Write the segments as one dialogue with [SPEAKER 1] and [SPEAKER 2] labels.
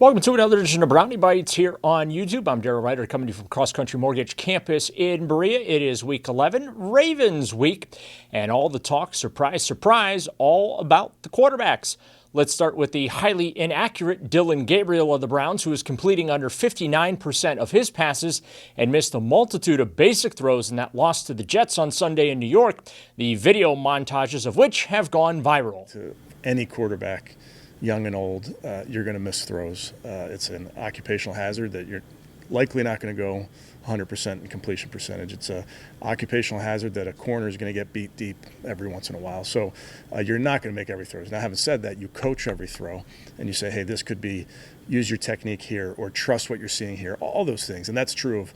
[SPEAKER 1] Welcome to another edition of Brownie Bites here on YouTube. I'm Darryl Ryder coming to you from Cross Country Mortgage Campus in Berea. It is week 11, Ravens week, and all the talk, surprise, surprise, all about the quarterbacks. Let's start with the highly inaccurate Dillon Gabriel of the Browns, who is completing under 59% of his passes and missed a multitude of basic throws in that loss to the Jets on Sunday in New York, the video montages of which have gone viral.
[SPEAKER 2] To any quarterback, young and old, you're going to miss throws. It's an occupational hazard that you're likely not going to go 100% in completion percentage. It's an occupational hazard that a corner is going to get beat deep every once in a while. So you're not going to make every throw. Now, having said that, you coach every throw and you say, hey, this could be, use your technique here or trust what you're seeing here, all those things. And that's true of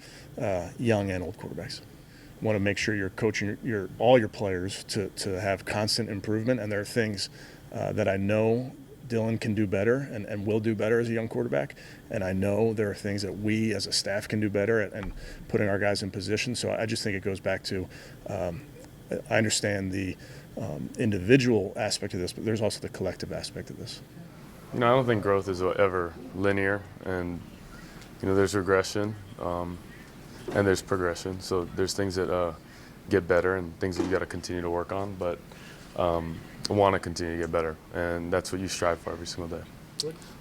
[SPEAKER 2] young and old quarterbacks. You want to make sure you're coaching all your players to have constant improvement. And there are things that I know Dillon can do better and will do better as a young quarterback. And I know there are things that we as a staff can do better and putting our guys in position. So I just think it goes back to I understand the individual aspect of this, but there's also the collective aspect of this.
[SPEAKER 3] You know, I don't think growth is ever linear, and you know, there's regression and there's progression. So there's things that get better and things that you got to continue to work on, but want to continue to get better, and that's what you strive for every single day.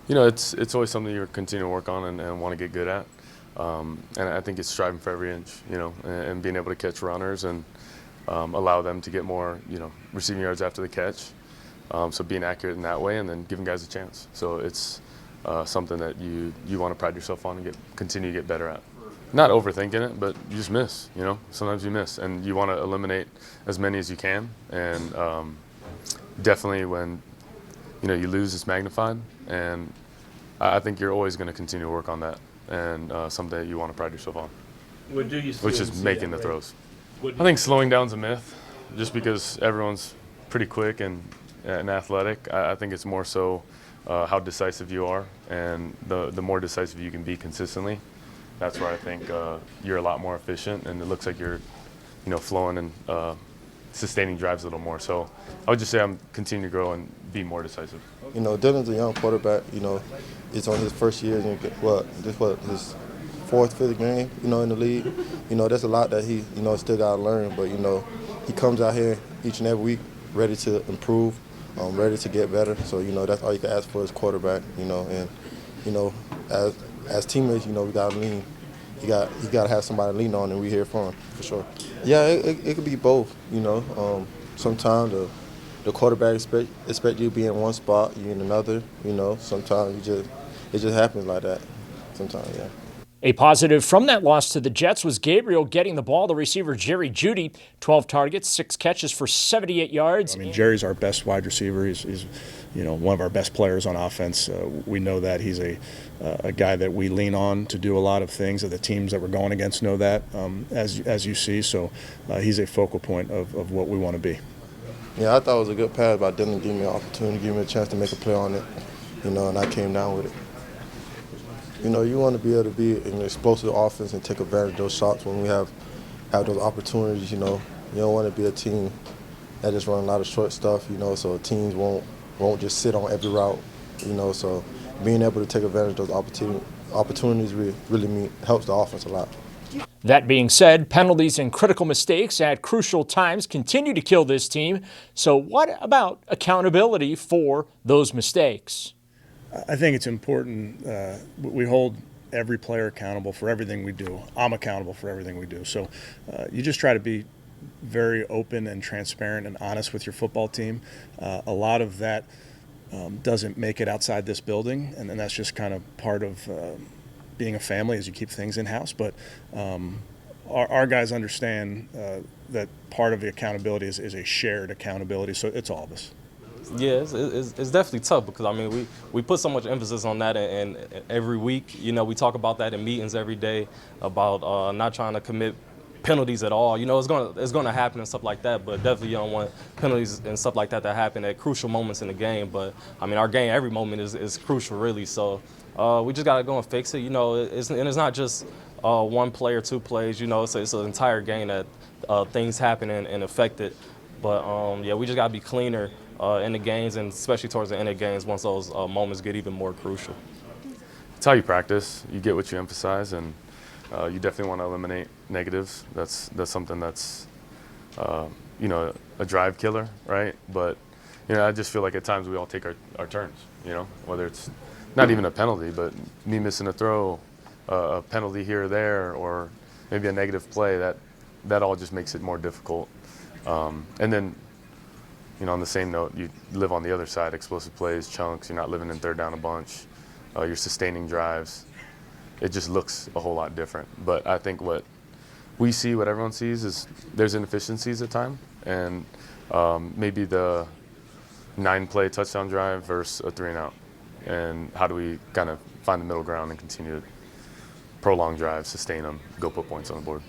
[SPEAKER 3] You know, it's always something you're continuing to work on and want to get good at, and I think it's striving for every inch, you know, and being able to catch runners and allow them to get more, you know, receiving yards after the catch. So being accurate in that way, and then giving guys a chance. So it's something that you want to pride yourself on and continue to get better at. Not overthinking it, but you just miss. You know, sometimes you miss, and you want to eliminate as many as you can. And definitely when you know you lose, it's magnified, and I think you're always going to continue to work on that, and something that you want to pride yourself on, which is making the throws. I think slowing down's a myth, just because everyone's pretty quick and athletic. I think it's more so how decisive you are, and the more decisive you can be consistently, that's where I think you're a lot more efficient, and it looks like you're, you know, flowing and sustaining drives a little more. So I would just say I'm continuing to grow and be more decisive.
[SPEAKER 4] You know, Dillon's a young quarterback. You know, it's on his first year, and his fourth, fifth game, you know, in the league. You know, there's a lot that he, you know, still got to learn. But, you know, he comes out here each and every week ready to improve, ready to get better. So, you know, that's all you can ask for as quarterback, you know. And, you know, as teammates, you know, we got to lean. You got to have somebody to lean on, and we're here for him, for sure. Yeah, it could be both, you know. Sometimes the quarterback expect you to be in one spot, you in another, you know. Sometimes it just happens like that sometimes, yeah.
[SPEAKER 1] A positive from that loss to the Jets was Gabriel getting the ball to receiver Jerry Jeudy. 12 targets, 6 catches for 78 yards.
[SPEAKER 2] I mean, Jerry's our best wide receiver. He's you know, one of our best players on offense. We know that he's a guy that we lean on to do a lot of things. The teams that we're going against know that, as you see. So he's a focal point of what we want to be.
[SPEAKER 4] Yeah, I thought it was a good pass by Dillon. Give me an opportunity, give me a chance to make a play on it, you know, and I came down with it. You know, you want to be able to be an explosive offense and take advantage of those shots when we have those opportunities, you know. You don't want to be a team that just run a lot of short stuff, you know, so teams won't just sit on every route, you know. So being able to take advantage of those opportunities really helps the offense a lot.
[SPEAKER 1] That being said, penalties and critical mistakes at crucial times continue to kill this team. So what about accountability for those mistakes?
[SPEAKER 2] I think it's important. We hold every player accountable for everything we do. I'm accountable for everything we do. So you just try to be very open and transparent and honest with your football team. A lot of that doesn't make it outside this building, and that's just kind of part of being a family as you keep things in-house. But our guys understand that part of the accountability is a shared accountability, so it's all of us.
[SPEAKER 5] Yeah, it's definitely tough because, I mean, we put so much emphasis on that, and every week, you know, we talk about that in meetings every day about not trying to commit penalties at all. You know, it's gonna happen and stuff like that, but definitely you don't want penalties and stuff like that to happen at crucial moments in the game. But, I mean, our game, every moment is crucial, really. So we just got to go and fix it. You know, it's not just one play or 2 plays. You know, it's an entire game that things happen and affect it. But, yeah, we just got to be cleaner in the games, and especially towards the end of games once those moments get even more crucial.
[SPEAKER 3] it's how you practice. You get what you emphasize, and you definitely want to eliminate negatives. That's something that's you know, a drive killer, right? But you know, I just feel like at times we all take our turns. You know, whether it's not even a penalty, but me missing a throw, a penalty here or there, or maybe a negative play. That all just makes it more difficult. And then, you know, on the same note, you live on the other side, explosive plays, chunks. You're not living in third down a bunch. You're sustaining drives. It just looks a whole lot different. But I think what we see, what everyone sees, is there's inefficiencies at time, and maybe the 9-play touchdown drive versus a 3-and-out. And how do we kind of find the middle ground and continue to prolong drives, sustain them, go put points on the board.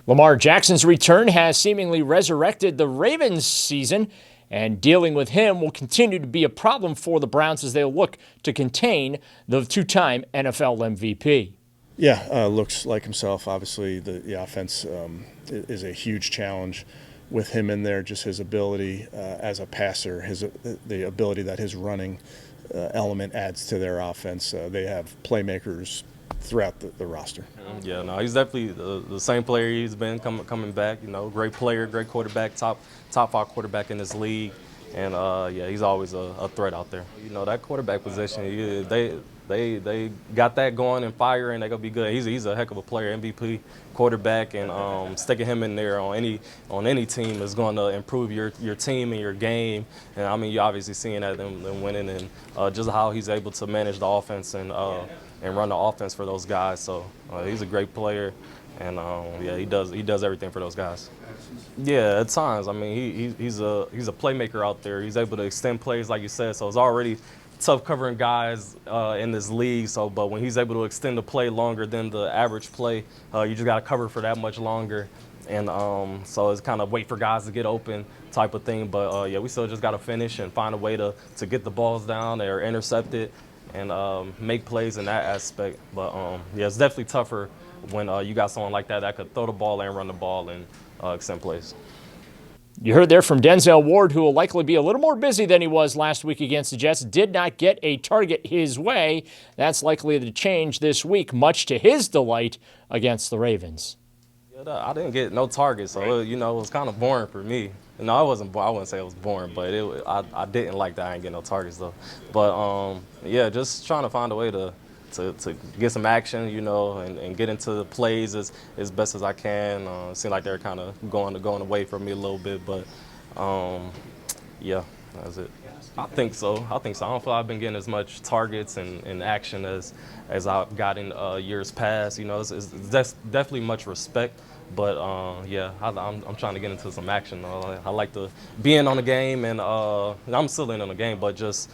[SPEAKER 1] Lamar Jackson's return has seemingly resurrected the Ravens season, and dealing with him will continue to be a problem for the Browns as they look to contain the two-time NFL MVP.
[SPEAKER 2] Yeah, looks like himself. Obviously, the offense is a huge challenge with him in there. Just his ability as a passer, the ability that his running element adds to their offense. They have playmakers throughout the roster.
[SPEAKER 5] Yeah, no, he's definitely the same player he's been coming back. You know, great player, great quarterback, top 5 quarterback in this league, and yeah, he's always a threat out there. You know, that quarterback position, they got that going and firing. They're gonna be good. He's a heck of a player, MVP quarterback, and sticking him in there on any team is going to improve your team and your game. And I mean, you're obviously seeing that them winning, and just how he's able to manage the offense and run the offense for those guys. So he's a great player, and yeah, he does everything for those guys. Yeah, at times. I mean, he's a playmaker out there. He's able to extend plays, like you said. So it's already tough covering guys in this league. So, but when he's able to extend the play longer than the average play, you just got to cover for that much longer. And so it's kind of wait for guys to get open type of thing. But yeah, we still just got to finish and find a way to get the balls down or intercept it and make plays in that aspect. But yeah, it's definitely tougher when you got someone like that could throw the ball and run the ball and extend plays.
[SPEAKER 1] You heard there from Denzel Ward, who will likely be a little more busy than he was last week against the Jets. Did not get a target his way. That's likely to change this week, much to his delight against the Ravens.
[SPEAKER 5] Yeah, I didn't get no targets, so you know, it was kind of boring for me. No, I wouldn't say it was boring, but I didn't like that I didn't get no targets though. But yeah, just trying to find a way to get some action, you know, and get into the plays as best as I can. It seemed like they're kind of going away from me a little bit, but yeah, that's it. I think so. I don't feel I've been getting as much targets and action as I've got in years past. You know, it's definitely much respect. But yeah, I'm trying to get into some action. I like to be in on the game, and I'm still in on the game, but just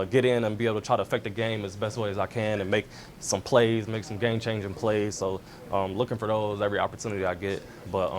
[SPEAKER 5] get in and be able to try to affect the game as best way as I can and make some plays, make some game-changing plays. So looking for those every opportunity I get. But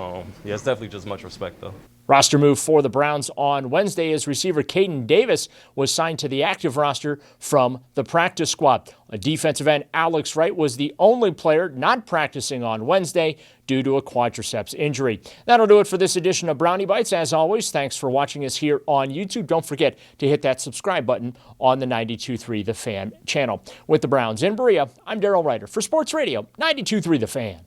[SPEAKER 5] yeah, it's definitely just much respect, though.
[SPEAKER 1] Roster move for the Browns on Wednesday as receiver Caden Davis was signed to the active roster from the practice squad. A defensive end, Alex Wright, was the only player not practicing on Wednesday due to a quadriceps injury. That'll do it for this edition of Brownie Bites. As always, thanks for watching us here on YouTube. Don't forget to hit that subscribe button on the 92.3 The Fan channel. With the Browns in Berea, I'm Daryl Ryder for Sports Radio 92.3 The Fan.